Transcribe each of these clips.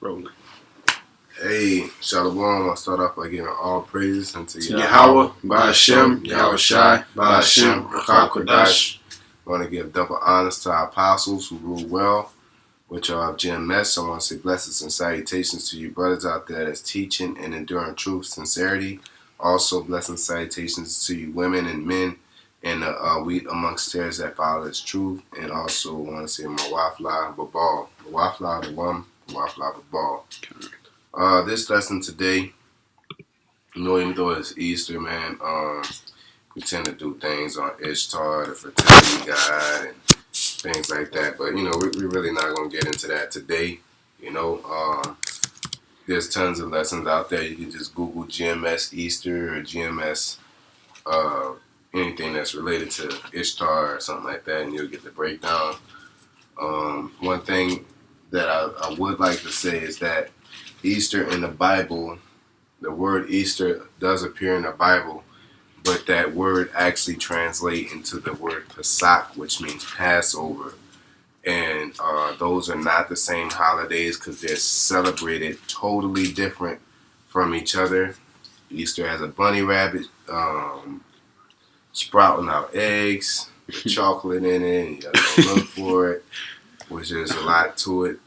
Rolling. Hey, Shalom. I'll start off by giving all praises unto YAHAWAH, YAHAWAH, BAHASHAM, YAHAWASHI, BAHASHAM, QADASH. I want to give double honors to our apostles who rule well, which are of GMS. I want to say blessings and salutations to you brothers out there that's teaching and enduring truth, sincerity. Also, blessings and salutations to you women and men and the wheat amongst tares that follow this truth. And also want to say Mawafla Babal. Mawafla the one, Mawafla Babal. This lesson today, even though it's Easter, man, we tend to do things on Ishtar, the fertility god, and things like that. But, we're really not going to get into that today. There's tons of lessons out there. You can just Google GMS Easter or GMS anything that's related to Ishtar or something like that, and you'll get the breakdown. One thing that I would like to say is that Easter in the Bible, the word Easter does appear in the Bible, but that word actually translates into the word Pesach, which means Passover. And those are not the same holidays because they're celebrated totally different from each other. Easter has a bunny rabbit sprouting out eggs with chocolate in it, and you gotta go look for it, which is a lot to it.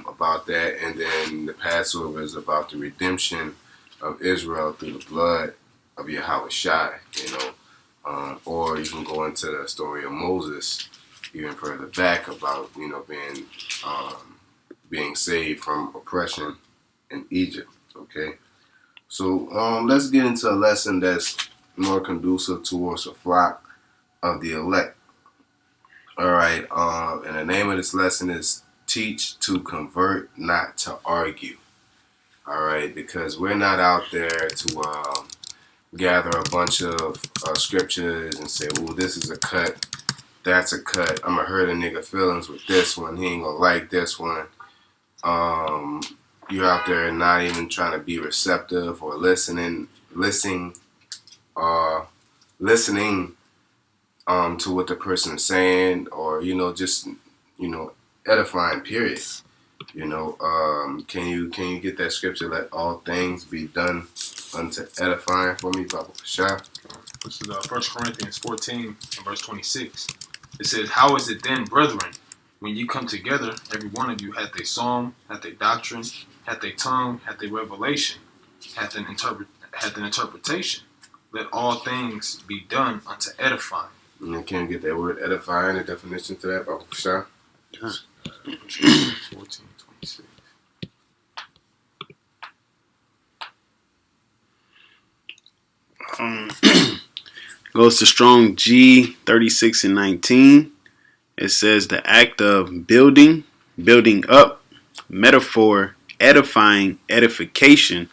About that. And then the Passover is about the redemption of Israel through the blood of YAHAWASHI, or you can go into the story of Moses even further back about, being saved from oppression in Egypt, okay? So let's get into a lesson that's more conducive towards the flock of the elect. All right, and the name of this lesson is Teach to Convert, Not to Argue. All right, because we're not out there to gather a bunch of scriptures and say, well, this is a cut, that's a cut. I'm going to hurt a nigga feelings with this one. He ain't going to like this one. You're out there not even trying to be receptive or listening to what the person is saying, or just edifying. Period. Can you get that scripture? Let all things be done unto edifying for me, Papa Shah. This is 1 Corinthians 14 and verse 26. It says, "How is it then, brethren, when you come together, every one of you hath a psalm, hath a doctrine, hath a tongue, hath a revelation, hath an interpretation? Let all things be done unto edifying." And can you get that word edifying, the definition to that, Papa Shah? 14:26. Goes to Strong G 36 and 19. It says the act of building up, metaphor, edifying, edification,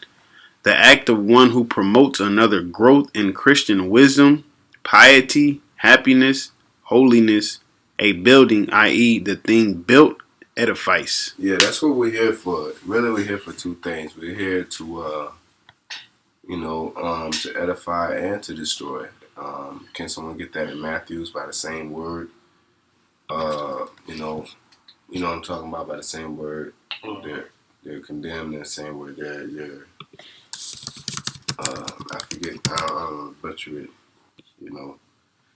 the act of one who promotes another growth in Christian wisdom, piety, happiness, holiness, a building, i.e. the thing built, edifies. Yeah, that's what we're here for. Really, we're here for two things. We're here to to edify and to destroy. Can someone get that in Matthews by the same word? You know what I'm talking about by the same word. They're condemned in the same word. They're I forget. I don't butcher it.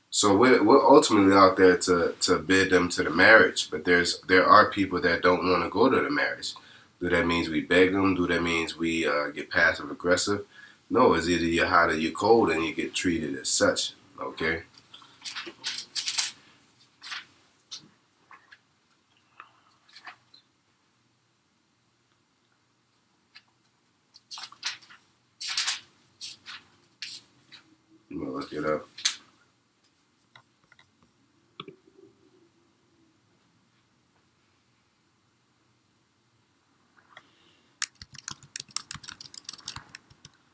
So we're ultimately out there to bid them to the marriage. But there are people that don't want to go to the marriage. Do that means we beg them? Do that means we get passive aggressive? No, it's either you're hot or you're cold, and you get treated as such. Okay. I'm gonna look it up.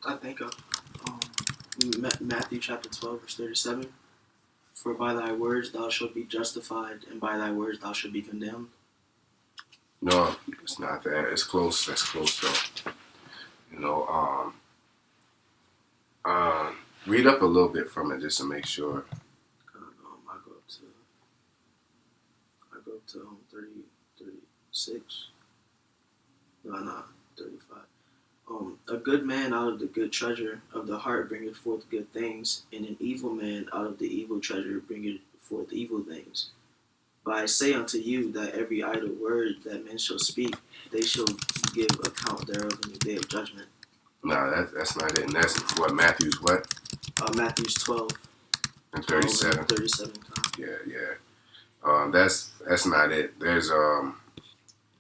I think of Matthew chapter 12, verse 37. For by thy words thou shalt be justified, and by thy words thou shalt be condemned. No, it's not that. It's close. That's close though. Read up a little bit from it just to make sure. I go up to 36. Nah, 35. A good man out of the good treasure of the heart bringeth forth good things, and an evil man out of the evil treasure bringeth forth evil things. But I say unto you that every idle word that men shall speak, they shall give account thereof in the day of judgment. No, that's not it. And that's what Matthew's what? Matthew's 12 and 37. 37. Yeah. That's not it. There's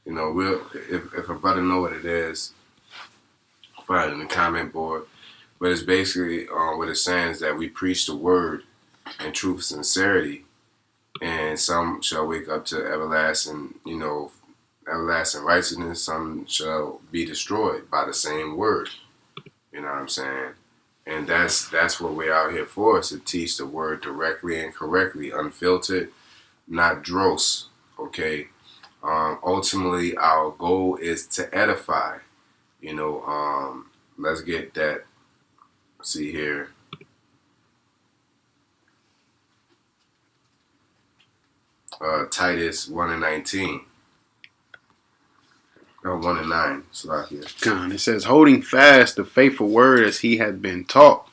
we'll if a brother know what it is, put it in the comment board. But it's basically what it's saying is that we preach the word in truth and sincerity, and some shall wake up to everlasting righteousness. Some shall be destroyed by the same word. You know what I'm saying? And that's what we're out here for, is to teach the word directly and correctly, unfiltered, not dross. Okay. Ultimately, our goal is to edify. Let's get that. See here. Titus 1:19. No, 1:9. Salakia. It says, holding fast the faithful word as he had been taught,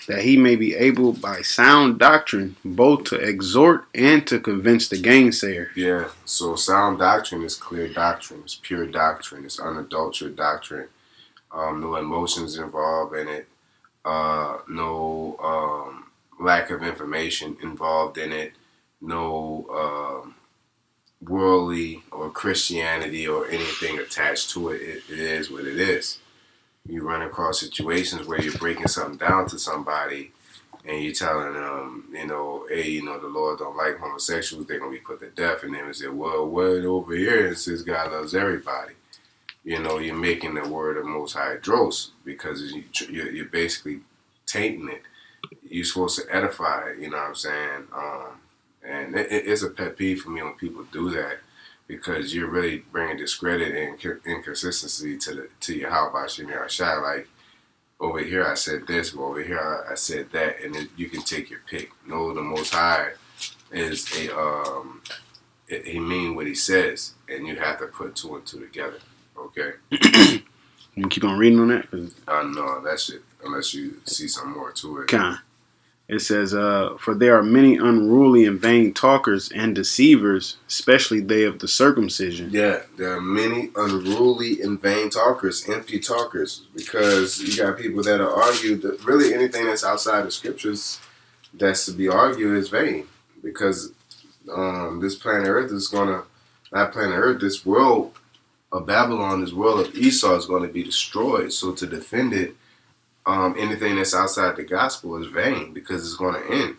that he may be able by sound doctrine both to exhort and to convince the gainsayer. Yeah, so sound doctrine is clear doctrine. It's pure doctrine. It's unadulterated doctrine. No emotions involved in it. No lack of information involved in it. No worldly or Christianity or anything attached to it. It is what it is. You run across situations where you're breaking something down to somebody and you're telling them, hey, the Lord don't like homosexuals, they're going to be put to death. And then we say, well, what over here it says God loves everybody. You're making the word of Most High dross, because you're basically tainting it. You're supposed to edify it, you know what I'm saying? And it's a pet peeve for me when people do that, because you're really bringing discredit and inconsistency to YAHAWASHI. Like, over here I said this, but over here I said that, and then you can take your pick. No, the Most High is he mean what he says, and you have to put two and two together. Okay. You keep on reading on that? No, that's it. Unless you see some more to it. It says, for there are many unruly and vain talkers and deceivers, especially they of the circumcision. Yeah, there are many unruly and vain talkers, empty talkers, because you got people that are argued that really anything that's outside the scriptures that's to be argued is vain, because this planet Earth is not planet Earth, this world of Babylon, this world of Esau is going to be destroyed. So to defend it, anything that's outside the gospel is vain, because it's going to end.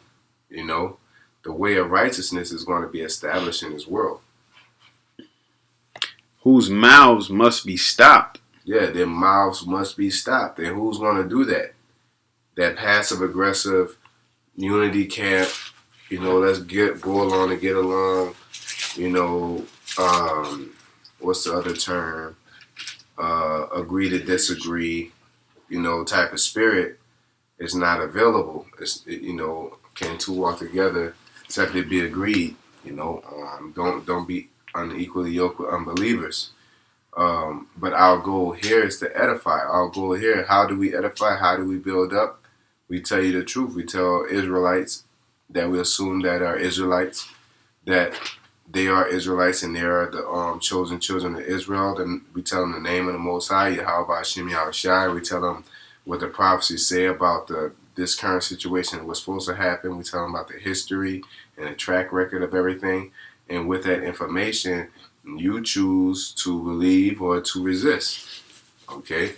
The way of righteousness is going to be established in this world. Whose mouths must be stopped. Yeah, their mouths must be stopped. And who's going to do that? That passive aggressive unity camp, let's go along and get along, what's the other term? Agree to disagree, type of spirit is not available. It's, can two walk together except they be agreed? Don't be unequally yoked with unbelievers. But our goal here is to edify. Our goal here, how do we edify? How do we build up? We tell you the truth. We tell Israelites that we assume that are Israelites, that they are Israelites and they are the chosen children of Israel. Then we tell them the name of the Most High, YAHAWASHI. We tell them what the prophecies say about this current situation, what's supposed to happen. We tell them about the history and the track record of everything. And with that information, you choose to believe or to resist. Okay?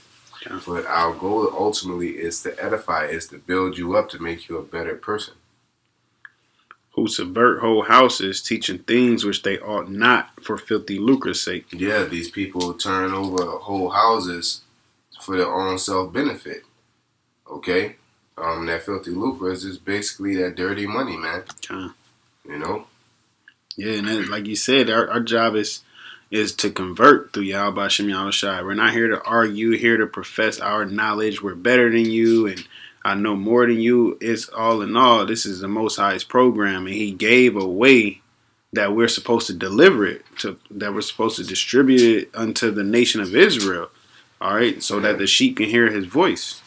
Yeah. But our goal ultimately is to edify, is to build you up, to make you a better person. Who subvert whole houses, teaching things which they ought not, for filthy lucre's sake. Yeah, these people turn over whole houses for their own self-benefit. Okay? That filthy lucre is just basically that dirty money, man. Yeah, and like you said, our job is to convert through YAHAWASHI. We're not here to argue, here to profess our knowledge. We're better than you, and I know more than you. It's all in all, this is the Most High's program, and He gave a way that we're supposed to deliver it to, that we're supposed to distribute it unto the nation of Israel. All right, so that the sheep can hear his voice.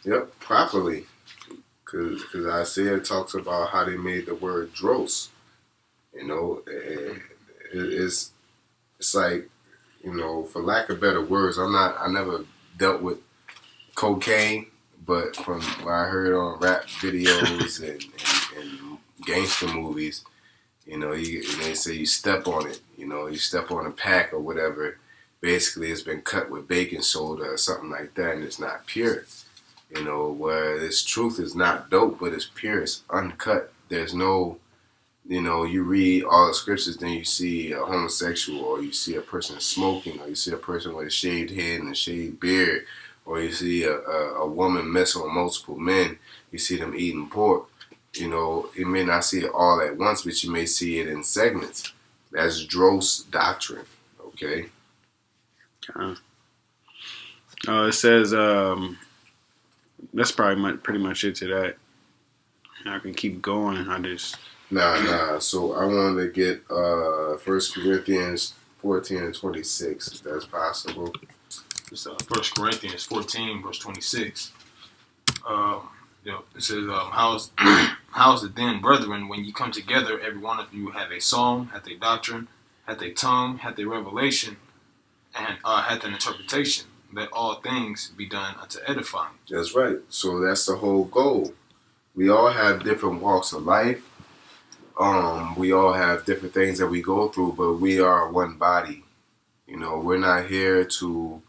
Yep, properly. Because Isaiah talks about how they made the word dross. You know, it's like, you know, for lack of better words, I never dealt with cocaine, but from what I heard on rap videos and gangster movies, you know, they say you step on it, you know, you step on a pack or whatever. Basically, it's been cut with baking soda or something like that, and it's not pure. You know, where this truth is not dope, but it's pure, it's uncut. There's no, you know, you read all the scriptures, then you see a homosexual, or you see a person smoking, or you see a person with a shaved head and a shaved beard, or you see a woman messing with multiple men, you see them eating pork. You know, you may not see it all at once, but you may see it in segments. That's dross doctrine, okay? It says, that's probably pretty much it to that. I can keep going. Nah. So I wanted to get 1 Corinthians 14 and 26, if that's possible. It's 1 Corinthians 14, verse 26. It says, how is it then, brethren, when you come together, every one of you have a psalm, hath a doctrine, hath a tongue, hath a revelation, and hath an interpretation? Let all things be done unto edifying. That's right. So that's the whole goal. We all have different walks of life. We all have different things that we go through, but we are one body. You know, we're not here to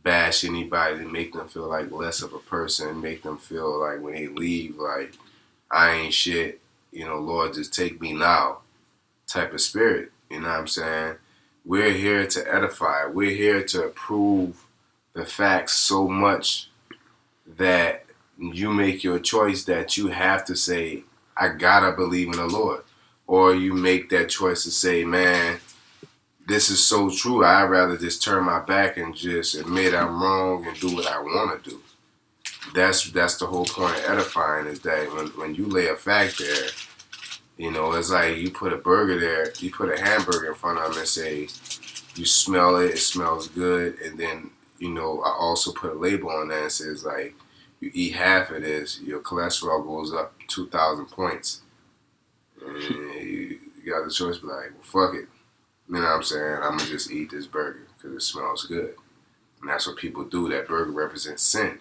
bash anybody to make them feel like less of a person, make them feel like when they leave, like, I ain't shit, you know, Lord, just take me now type of spirit. You know what I'm saying? We're here to edify. We're here to prove the facts so much that you make your choice that you have to say, I gotta believe in the Lord. Or you make that choice to say, man, this is so true, I'd rather just turn my back and just admit I'm wrong and do what I want to do. That's the whole point of edifying, is that when you lay a fact there, you know, it's like you put a burger there, you put a hamburger in front of them and say, you smell it, it smells good, and then, you know, I also put a label on that and says, like, you eat half of this, your cholesterol goes up 2,000 points. And you got the choice to be like, well, fuck it. You know what I'm saying? I'm going to just eat this burger because it smells good. And that's what people do. That burger represents sin.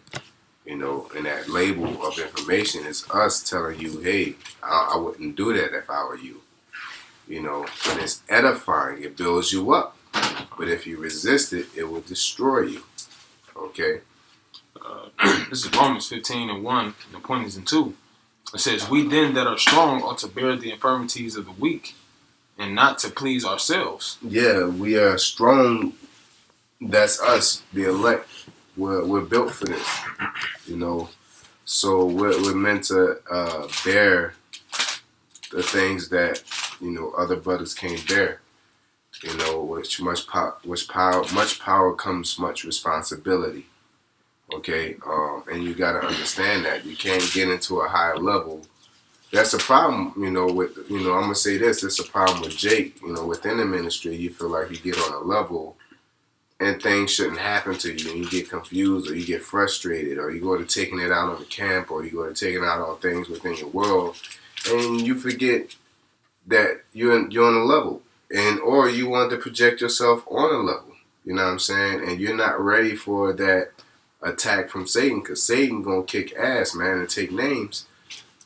You know, and that label of information is us telling you, hey, I wouldn't do that if I were you. You know, and it's edifying. It builds you up. But if you resist it, it will destroy you. Okay? This is Romans 15 and 1, and the point is in 2. It says, we then that are strong ought to bear the infirmities of the weak, and not to please ourselves. Yeah, we are strong. That's us, the elect. We're built for this, you know. So we're meant to bear the things that, you know, other brothers can't bear. You know, much power comes much responsibility. Okay, and you got to understand that you can't get into a higher level. That's a problem, you know. With, you know, I'm gonna say this. It's a problem with Jake. You know, within the ministry, you feel like you get on a level, and things shouldn't happen to you, and you get confused, or you get frustrated, or you go to taking it out on the camp, or you go to taking it out on things within your world, and you forget that you're on a level, and or you want to project yourself on a level. You know what I'm saying? And you're not ready for that attack from Satan, because Satan gonna kick ass, man, and take names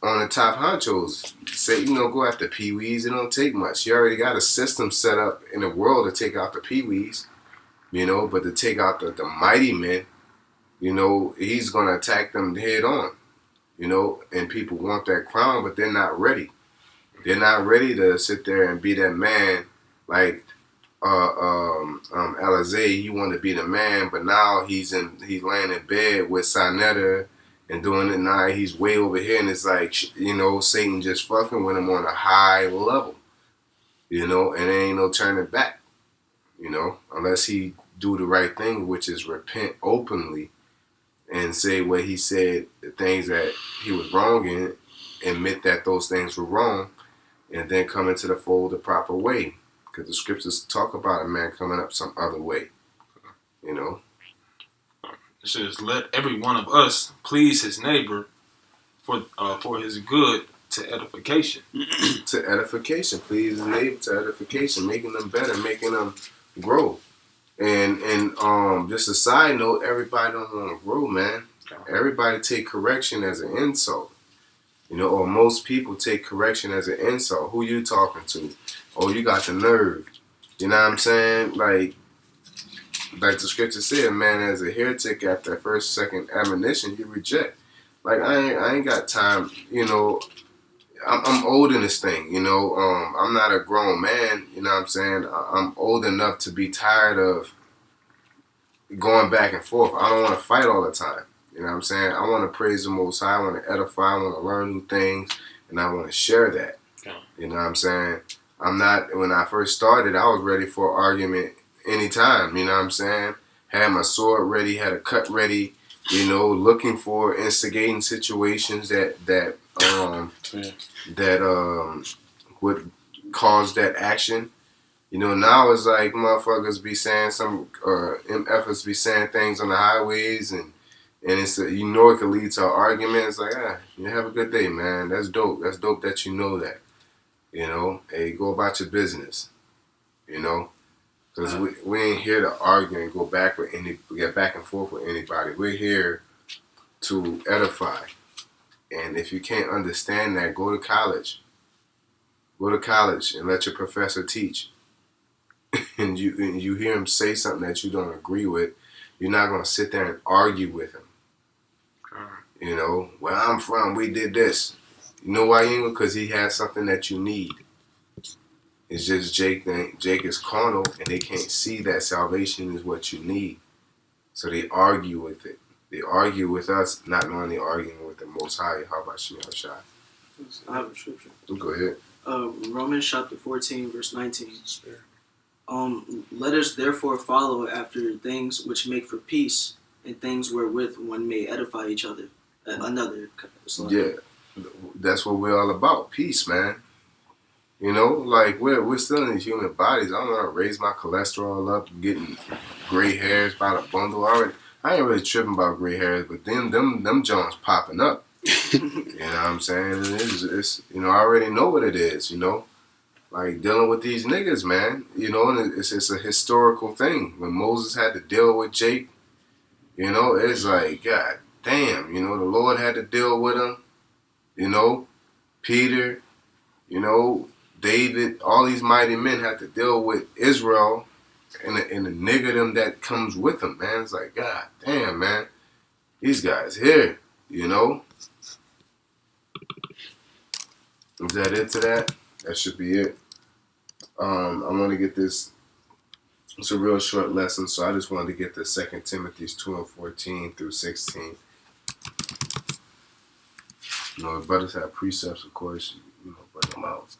on the top honchos. Satan don't go after peewees. It don't take much. You already got a system set up in the world to take out the peewees, you know, but to take out the mighty men, you know, he's gonna attack them head on, you know. And people want that crown, but they're not ready. They're not ready to sit there and be that man like Alizé. He wanted to be the man, but now he's laying in bed with Sinetta and doing it now. He's way over here, and it's like, you know, Satan just fucking with him on a high level, you know, and there ain't no turning back, you know, unless he do the right thing, which is repent openly and say what he said, the things that he was wrong in, admit that those things were wrong, and then come into the fold the proper way. Because the scriptures talk about a man coming up some other way. You know? It says, "Let every one of us please his neighbor for his good to edification." To edification. Please his neighbor to edification. Making them better. Making them grow. And just a side note, everybody don't want to grow, man. Everybody take correction as an insult. You know, or most people take correction as an insult. Who you talking to? Oh, you got the nerve. You know what I'm saying? Like the scripture said, man, as a heretic after first, second admonition, you reject. Like I ain't got time. You know, I'm old in this thing. You know, I'm not a grown man. You know what I'm saying? I'm old enough to be tired of going back and forth. I don't want to fight all the time. You know what I'm saying? I want to praise the Most High. I want to edify. I want to learn new things, and I want to share that. You know what I'm saying? I'm not. When I first started, I was ready for an argument anytime. You know what I'm saying? Had my sword ready, had a cut ready. You know, looking for instigating situations that would cause that action. You know, now it's like motherfuckers be saying MFers be saying things on the highways, and it's you know it could lead to an argument. It's like, you have a good day, man. That's dope. That's dope that you know that. You know, hey, go about your business. You know, because we ain't here to argue and get back and forth with anybody. We're here to edify. And if you can't understand that, go to college. Go to college and let your professor teach. And you hear him say something that you don't agree with, you're not going to sit there and argue with him. You know, where I'm from, we did this. You know why you ain't? Because he has something that you need. It's just Jake is carnal, and they can't see that salvation is what you need. So they argue with it. They argue with us, not knowing they're arguing with the Most High. YAHAWASHI. I have a scripture. Go ahead. Romans chapter 14, verse 19. Let us therefore follow after things which make for peace, and things wherewith one may edify each other. Another. Yeah, that's what we're all about. Peace, man. You know, like we're still in these human bodies. I don't want to raise my cholesterol up, getting gray hairs by the bundle. I ain't really tripping about gray hairs, but them Jones popping up. You know what I'm saying? It's you know, I already know what it is. You know, like dealing with these niggas, man. You know, and it's a historical thing. When Moses had to deal with Jake, you know, it's like, God damn. You know, the Lord had to deal with him. You know, Peter. You know, David, all these mighty men had to deal with Israel and the niggerdom that comes with them, man. It's like, God damn, man. These guys here, you know. Is that it to that? That should be it. I want to get this. It's a real short lesson, so I just wanted to get the 2 Timothy 2:14 through 16. You know, the brothers have precepts, of course, you know, bring them out.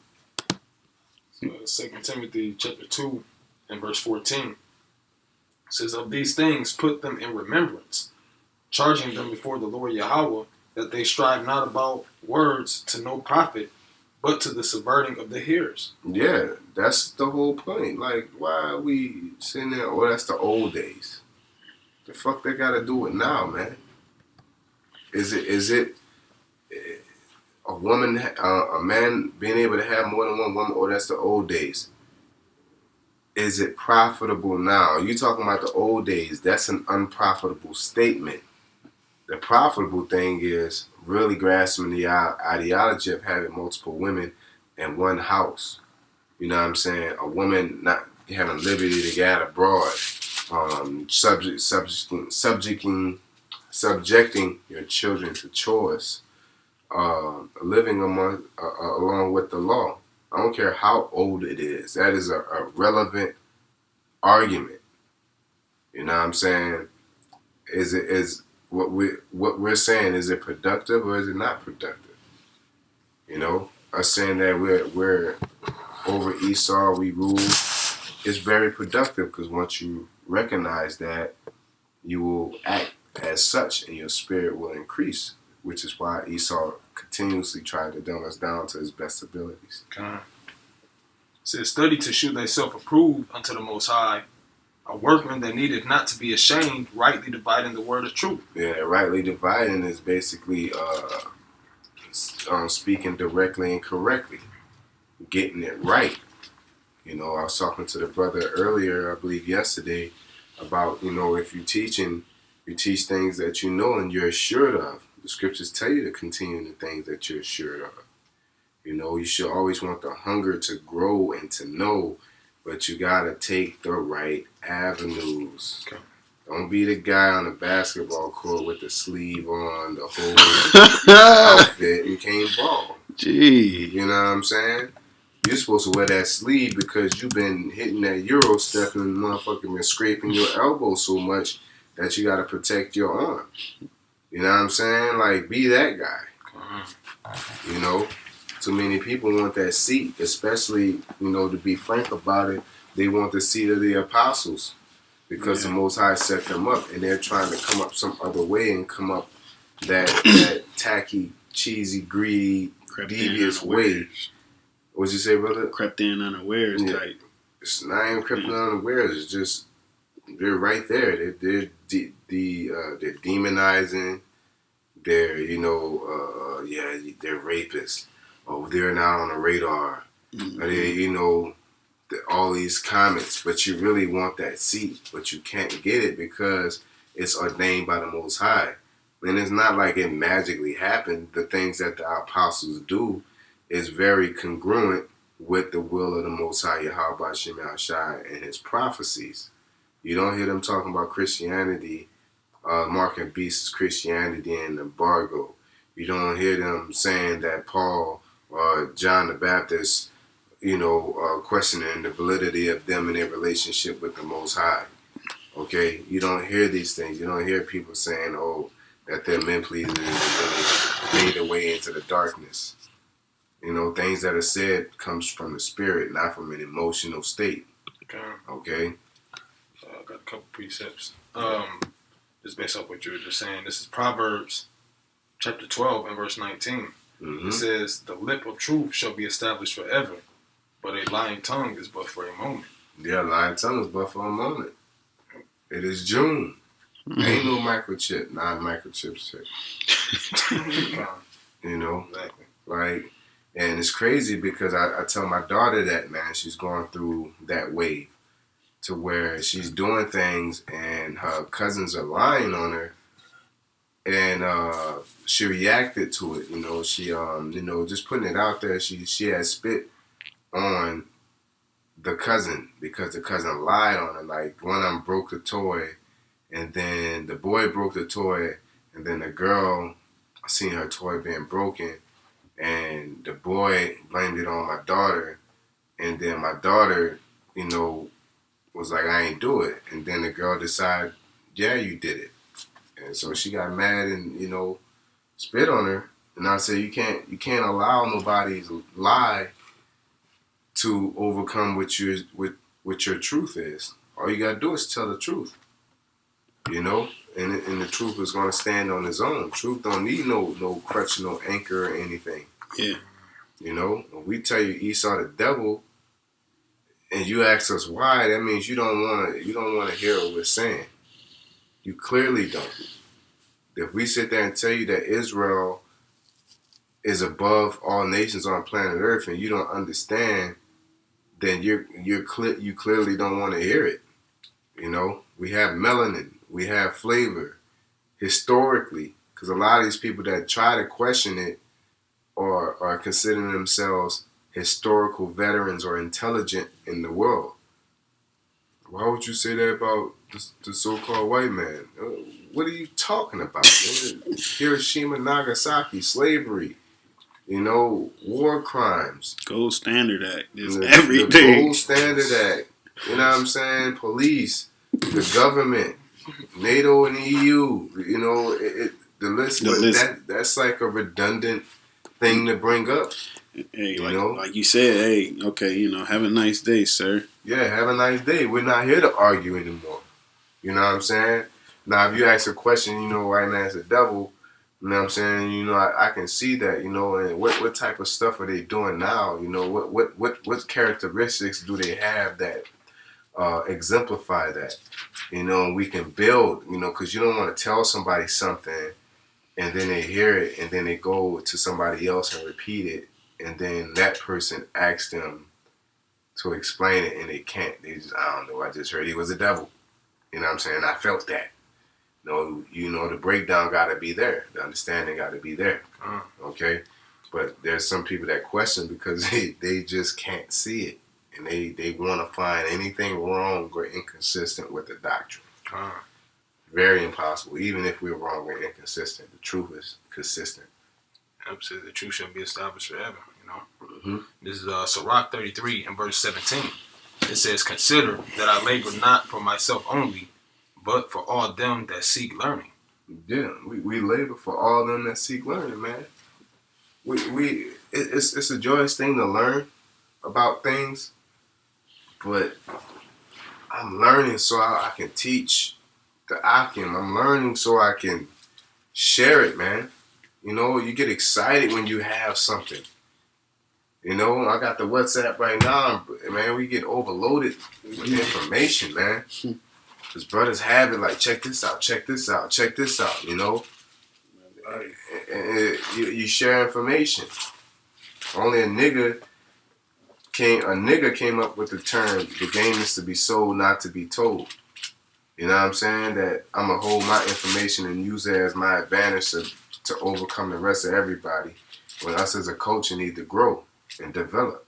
So 2 Timothy chapter 2 and verse 14 says, "Of these things put them in remembrance, charging them before the Lord Yahawah, that they strive not about words to no profit, but to the subverting of the hearers." Yeah, that's the whole point. Like, why are we sitting there? Oh, that's the old days. The fuck they got to do it now, man? Is it a woman, a man being able to have more than one woman? Oh, that's the old days. Is it profitable now? You talking about the old days? That's an unprofitable statement. The profitable thing is really grasping the ideology of having multiple women in one house. You know what I'm saying? A woman not having liberty to get abroad, subjecting your children to chores, living along with the law. I don't care how old it is. That is a relevant argument. You know what I'm saying? Is what we're saying, is it productive or is it not productive? You know, us saying that we're over Esau, we rule, is very productive, because once you recognize that, you will act as such and your spirit will increase, which is why Esau continuously trying to dumb us down to his best abilities. It says, study to show thyself approved unto the Most High, a workman that needeth not to be ashamed, rightly dividing the word of truth. Yeah, rightly dividing is basically speaking directly and correctly, getting it right. You know, I was talking to the brother earlier, I believe yesterday, about, you know, if you're teaching, you teach things that you know and you're assured of. The scriptures tell you to continue the things that you're assured of. You know, you should always want the hunger to grow and to know, but you gotta take the right avenues. Okay. Don't be the guy on the basketball court with the sleeve on, the whole outfit, and can't ball. Gee. You know what I'm saying? You're supposed to wear that sleeve because you've been hitting that Euro step and motherfucking been scraping your elbow so much that you gotta protect your arm. You know what I'm saying? Like, be that guy. You know? Too many people want that seat, especially, you know, to be frank about it, they want the seat of the apostles because the Most High set them up, and they're trying to come up some other way and come up that tacky, cheesy, greedy, devious way. What'd you say, brother? Crept in unawares type. It's not even crept in unawares. It's just they're right there. They're demonizing. They're they're rapists. Oh, they're not on the radar. Mm-hmm. Or they, all these comments. But you really want that seat, but you can't get it because it's ordained by the Most High. And it's not like it magically happened. The things that the apostles do is very congruent with the will of the Most High, YAHAWASHI, and his prophecies. You don't hear them talking about Christianity, Mark and Beast's Christianity and embargo. You don't hear them saying that Paul or John the Baptist, questioning the validity of them and their relationship with the Most High. Okay? You don't hear these things. You don't hear people saying, that their men pleasers really made their way into the darkness. You know, things that are said comes from the spirit, not from an emotional state. Okay? I got a couple precepts. Just based off what you were just saying. This is Proverbs chapter 12 and verse 19. Mm-hmm. It says, the lip of truth shall be established forever, but a lying tongue is but for a moment. Yeah, lying tongue is but for a moment. It is June. Ain't no microchip, non-microchip shit. You know? Exactly. Like, and it's crazy because I tell my daughter that, man, she's going through that wave to where she's doing things and her cousins are lying on her, and she reacted to it. You know, she just putting it out there. She had spit on the cousin because the cousin lied on her. Like, one of them broke the toy, and then the boy broke the toy, and then the girl seen her toy being broken, and the boy blamed it on my daughter, and then my daughter, was like, I ain't do it. And then the girl decided, yeah, you did it. And so she got mad and, spit on her. And I said, you can't allow nobody's lie to overcome what your truth is. All you gotta do is tell the truth. And the truth is gonna stand on its own. Truth don't need no crutch, no anchor or anything. Yeah. When we tell you Esau the devil, and you ask us why, that means you don't want to hear what we're saying. You clearly don't. If we sit there and tell you that Israel is above all nations on planet Earth, and you don't understand, then you clearly don't want to hear it. We have melanin, we have flavor, historically, because a lot of these people that try to question it are considering themselves historical veterans or intelligent in the world. Why would you say that about the so-called white man? What are you talking about? Hiroshima, Nagasaki, slavery, war crimes. Gold Standard Act is The everything. Gold Standard Act. You know what I'm saying? Police, the government, NATO and EU. The list. That's like a redundant thing to bring up. Hey, like you said, hey, okay, have a nice day, sir. Yeah, have a nice day. We're not here to argue anymore. You know what I'm saying? Now, if you ask a question, white man's the devil, You know what I'm saying? You know, I can see that, you know, and what type of stuff are they doing now? You know, what characteristics do they have that exemplify that? You know, and we can build, you know, because you don't want to tell somebody something and then they hear it and then they go to somebody else and repeat it, and then that person asks them to explain it and they can't. They just, I don't know, I just heard he was a devil. You know what I'm saying? I felt that. No, you know, the breakdown got to be there. The understanding got to be there. Okay? But there's some people that question because they just can't see it. And they want to find anything wrong or inconsistent with the doctrine. Very impossible. Even if we're wrong or inconsistent, the truth is consistent. Says the truth shall be established forever. You know. Mm-hmm. This is Sirach 33 and verse 17. It says, "Consider that I labor not for myself only, but for all them that seek learning." Yeah, we labor for all them that seek learning, man. It's a joyous thing to learn about things, but I'm learning so I can teach the Akim. I'm learning so I can share it, man. You know, you get excited when you have something. You know, I got the WhatsApp right now, man. We get overloaded with information, man. Because brothers have it like, check this out, check this out, check this out, you know. And you share information. Only a nigga came up with the term, the game is to be sold, not to be told. You know what I'm saying? That I'm going to hold my information and use it as my advantage to overcome the rest of everybody. When us as a culture need to grow and develop.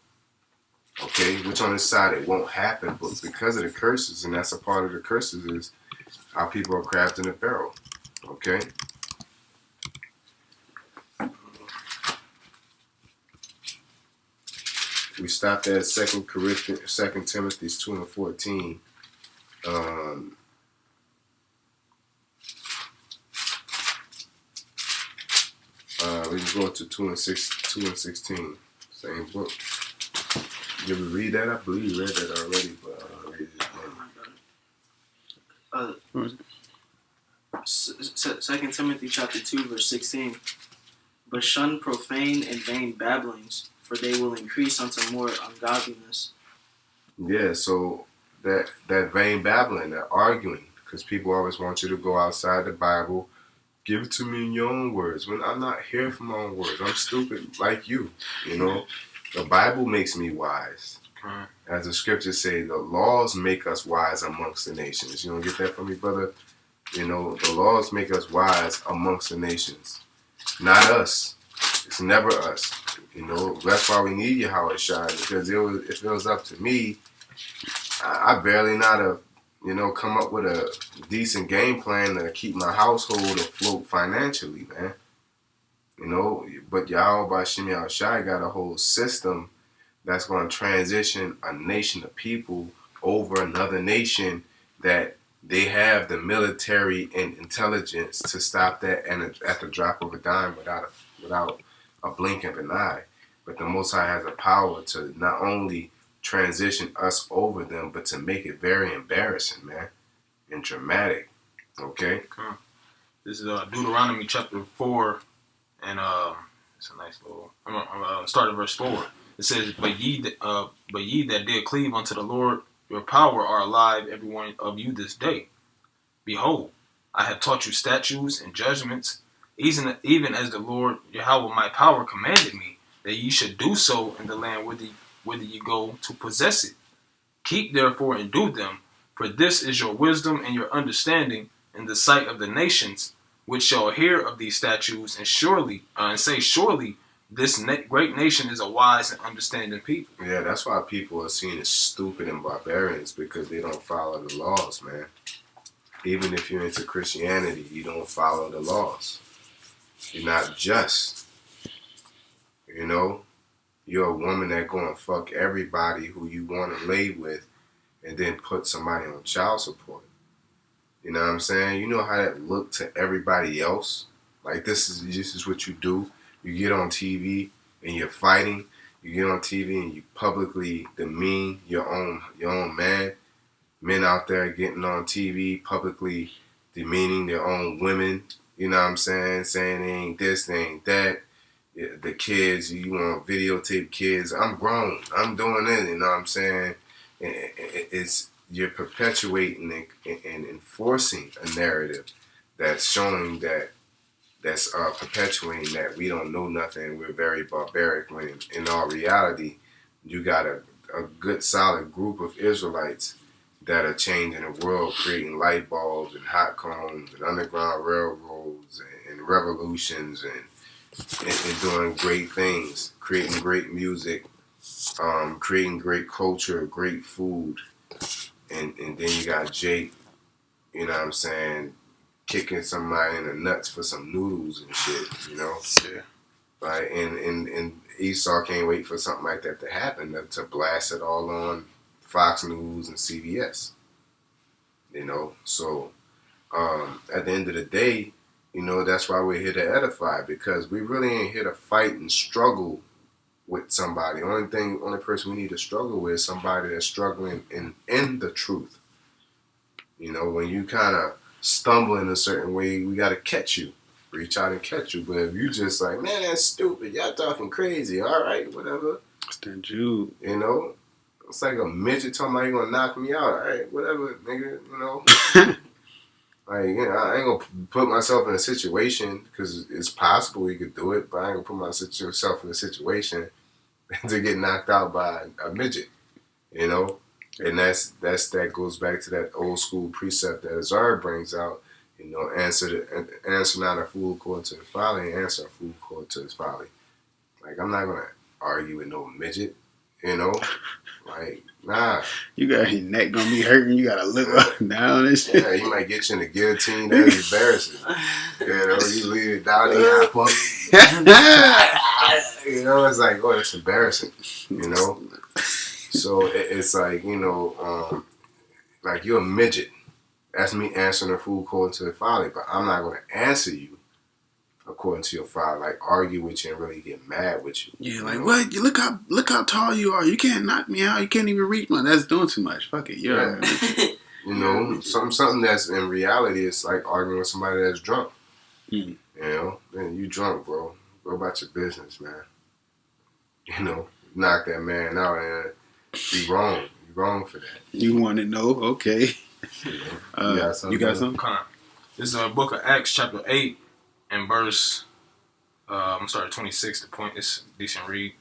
Okay? Which on this side it won't happen, but because of the curses, and that's a part of the curses, is how people are crafting apparel. Okay? We stopped at 2 Timothy 2 and 14. We can go to 2 and 16. Same book. You ever read that? I believe you read that already, but I'll read it again. 2 Timothy chapter 2 verse 16. But shun profane and vain babblings, for they will increase unto more ungodliness. Yeah, so that vain babbling, that arguing, because people always want you to go outside the Bible. Give it to me in your own words. When I'm not here for my own words, I'm stupid like you. You know, the Bible makes me wise. As the scriptures say, the laws make us wise amongst the nations. You don't get that from me, brother? You know, the laws make us wise amongst the nations. Not us. It's never us. You know, that's why we need YAHAWASHI, because if it was up to me, I barely not have, you know, come up with a decent game plan to keep my household afloat financially, man. You know, but YAHAWASHI got a whole system that's going to transition a nation of people over another nation that they have the military and intelligence to stop that and at the drop of a dime without a blink of an eye. But the Most High has a power to not only transition us over them, but to make it very embarrassing, man, and dramatic. Okay? This is Deuteronomy chapter 4, and it's a nice little. I'm gonna start at verse 4. It says, but ye that did cleave unto the Lord, your power are alive, every one of you this day. Behold, I have taught you statutes and judgments, even as the Lord Yahweh my power commanded me, that ye should do so in the land whither ye go to possess it. Keep therefore and do them, for this is your wisdom and your understanding in the sight of the nations, which shall hear of these statutes and say, surely this great nation is a wise and understanding people. Yeah, that's why people are seen as stupid and barbarians, because they don't follow the laws, man. Even if you're into Christianity, you don't follow the laws. You're not just. You know? You're a woman that gonna fuck everybody who you want to lay with and then put somebody on child support. You know what I'm saying? You know how that looked to everybody else? Like, this is what you do. You get on TV and you're fighting. You get on TV and you publicly demean your own man. Men out there getting on TV publicly demeaning their own women. you know what I'm saying they ain't this, they ain't that. The kids, you want to videotape kids. I'm grown. I'm doing it. You know what I'm saying? It's you're perpetuating and enforcing a narrative that's showing that's perpetuating that we don't know nothing. We're very barbaric. When in all reality, you got a good solid group of Israelites that are changing the world, creating light bulbs and hot combs and underground railroads and revolutions and doing great things, creating great music, creating great culture, great food, and then you got Jake, you know what I'm saying, kicking somebody in the nuts for some noodles and shit, you know? Yeah. Like, and Esau can't wait for something like that to happen, to blast it all on Fox News and CBS, you know? So, at the end of the day, you know, that's why we're here to edify, because we really ain't here to fight and struggle with somebody. Only person we need to struggle with is somebody that's struggling in the truth. You know, when you kind of stumble in a certain way, we got to catch you, reach out and catch you. But if you just like, man, that's stupid, y'all talking crazy, all right, whatever. It's that Jude. You know, it's like a midget talking about you gonna knock me out, all right, whatever, nigga, you know. Like, you know, I ain't gonna put myself in a situation, because it's possible you could do it, but I ain't gonna put myself in a situation to get knocked out by a midget, you know. And that goes back to that old school precept that Azar brings out, you know, answer not a fool according to his folly, and answer a fool according to his folly. Like, I'm not gonna argue with no midget, you know. Like, nah. You got your neck gonna be hurting. You gotta look up and down and shit. Yeah, he might get you in the guillotine. That's embarrassing. You know, you leave it down, he hop up. You know, it's like, oh, that's embarrassing. You know. So it's like, you know, like, you're a midget. That's me answering a fool according to the folly, but I'm not gonna answer you according to your folly. Like, argue with you and really get mad with you. Yeah, you like, know? what? Look how tall you are. You can't knock me out. You can't even reach me. That's doing too much. Fuck it. Yeah. You know, something that's in reality, it's like arguing with somebody that's drunk. Mm. You know, man, you drunk, bro. Go about your business, man. You know, knock that man out, and you wrong. You wrong for that. You want to know? Okay. You got something? You got something? Come on. This is book of Acts, chapter 8, and verse, I'm gonna start at 26. The point is decent read.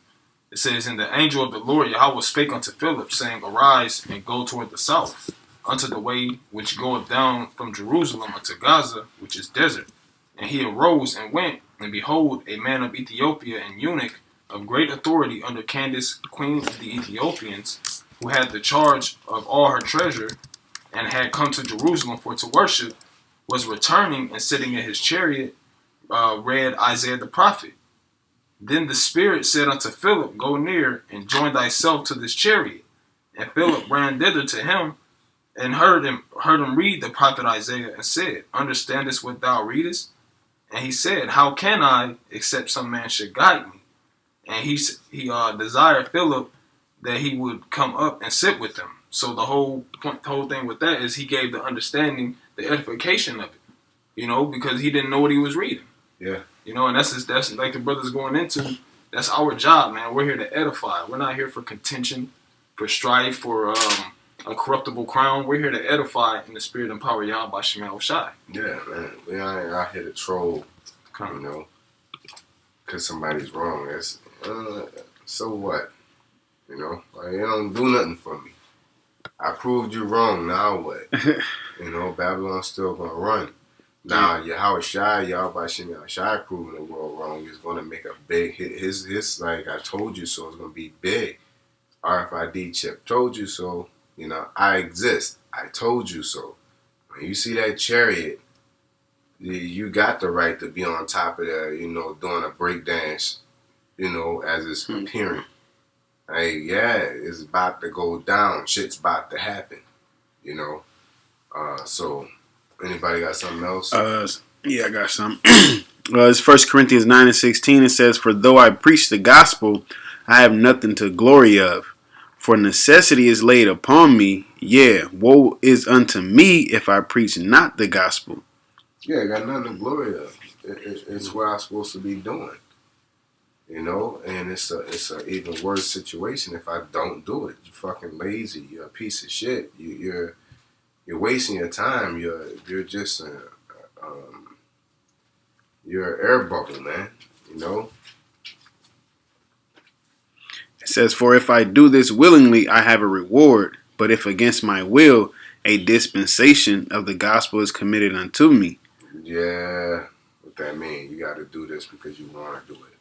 It says, "And the angel of the Lord YAHAWAH spake unto Philip, saying, Arise and go toward the south, unto the way which goeth down from Jerusalem unto Gaza, which is desert. And he arose and went, and behold, a man of Ethiopia, and eunuch of great authority under Candace, queen of the Ethiopians, who had the charge of all her treasure, and had come to Jerusalem for to worship, was returning and sitting in his chariot, read Isaiah the prophet. Then the Spirit said unto Philip, Go near, and join thyself to this chariot. And Philip ran thither to him, and heard him read the prophet Isaiah, and said, Understandest what thou readest? And he said, How can I, except some man should guide me? And he desired Philip that he would come up and sit with him. So the whole thing with that is he gave the understanding, the edification of it, you know, because he didn't know what he was reading. Yeah. You know, and that's like the brothers going into. That's our job, man. We're here to edify. We're not here for contention, for strife, for a corruptible crown. We're here to edify in the spirit and power of YAHAWASHI. Yeah, man. We ain't out here to troll, you know, because somebody's wrong. That's so what? You know, like, it don't do nothing for me. I proved you wrong. Now what? You know, Babylon's still gonna run. Now, YAHAWASHI proving the world wrong is going to make a big hit. His like, I told you so, it's going to be big. RFID chip, told you so. You know, I exist. I told you so. When you see that chariot, you got the right to be on top of there, you know, doing a break dance, you know, as it's appearing. Hey, yeah, it's about to go down. Shit's about to happen, you know. So... Anybody got something else? Yeah, I got something. It's 1 Corinthians 9:16. It says, For though I preach the gospel, I have nothing to glory of. For necessity is laid upon me. Yeah, woe is unto me if I preach not the gospel. Yeah, got nothing to glory of. It's what I'm supposed to be doing. You know, and it's a even worse situation if I don't do it. You're fucking lazy. You're a piece of shit. You're wasting your time. You're just you're an air bubble, man. You know. It says, "For if I do this willingly, I have a reward. But if against my will, a dispensation of the gospel is committed unto me." Yeah. What that mean? You got to do this because you want to do it.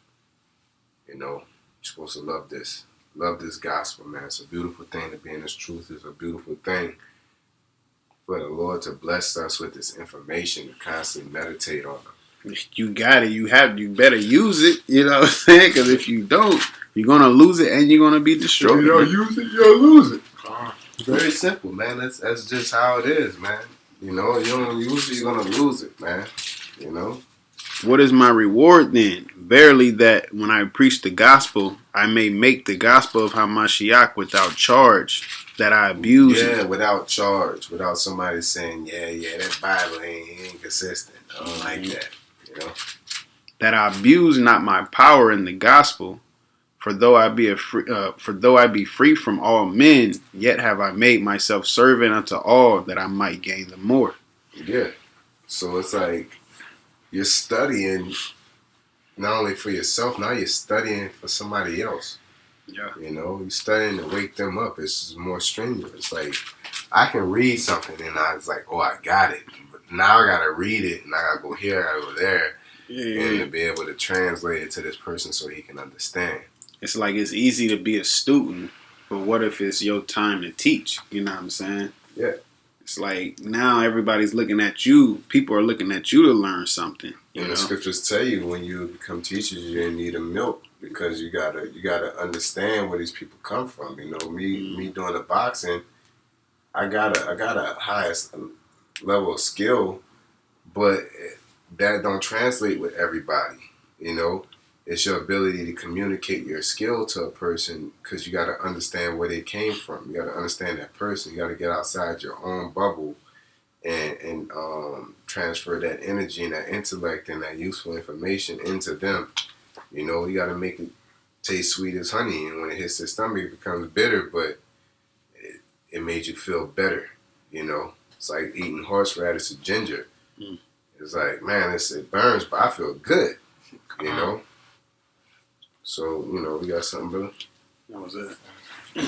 You know. You're supposed to love this. Love this gospel, man. It's a beautiful thing to be in this truth. It's a beautiful thing for the Lord to bless us with this information to constantly meditate on it. You got it. You better use it. You know what I'm saying? Because if you don't, you're going to lose it and you're going to be destroyed. If you don't use it, you'll lose it. Very simple, man. That's just how it is, man. You know, you don't use it, you're going to lose it, man. You know? What is my reward then? Verily that when I preach the gospel, I may make the gospel of Hamashiach without charge, that I abuse. Yeah, without charge. Without somebody saying, yeah, that Bible ain't consistent. I don't like that. You know? That I abuse not my power in the gospel. For though I be free from all men, yet have I made myself servant unto all, that I might gain the more. Yeah. So it's like you're studying not only for yourself, now you're studying for somebody else. Yeah. You know, you're studying to wake them up. It's more strenuous. It's like I can read something and I was like, oh, I got it. But now I gotta read it and I gotta go here, I gotta go there, and to be able to translate it to this person so he can understand. It's like it's easy to be a student, but what if it's your time to teach? You know what I'm saying? Yeah. It's like now everybody's looking at you. People are looking at you to learn something. You know? The scriptures tell you when you become teachers, you're in need of milk because you gotta understand where these people come from. You know, me doing the boxing, I got a highest level of skill, but that don't translate with everybody. You know. It's your ability to communicate your skill to a person because you got to understand where they came from. You got to understand that person. You got to get outside your own bubble and transfer that energy and that intellect and that useful information into them. You know, you got to make it taste sweet as honey. And when it hits the stomach, it becomes bitter, but it made you feel better. You know, it's like eating horseradish or ginger. It's like, man, it burns, but I feel good. You know? So, you know, we got something, brother? That was it.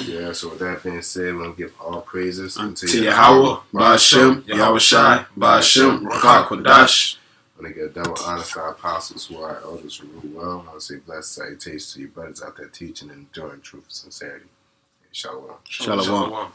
Yeah, so with that being said, we're going to give all praises unto YAHAWAH, BAHASHAM, YAHAWASHI, BAHASHAM, QADASH. I want to give double honor to our apostles who are our elders who rule well. I want to say blessed salutations to you brothers out there teaching and enduring truth and sincerity. Shalom. Shalom.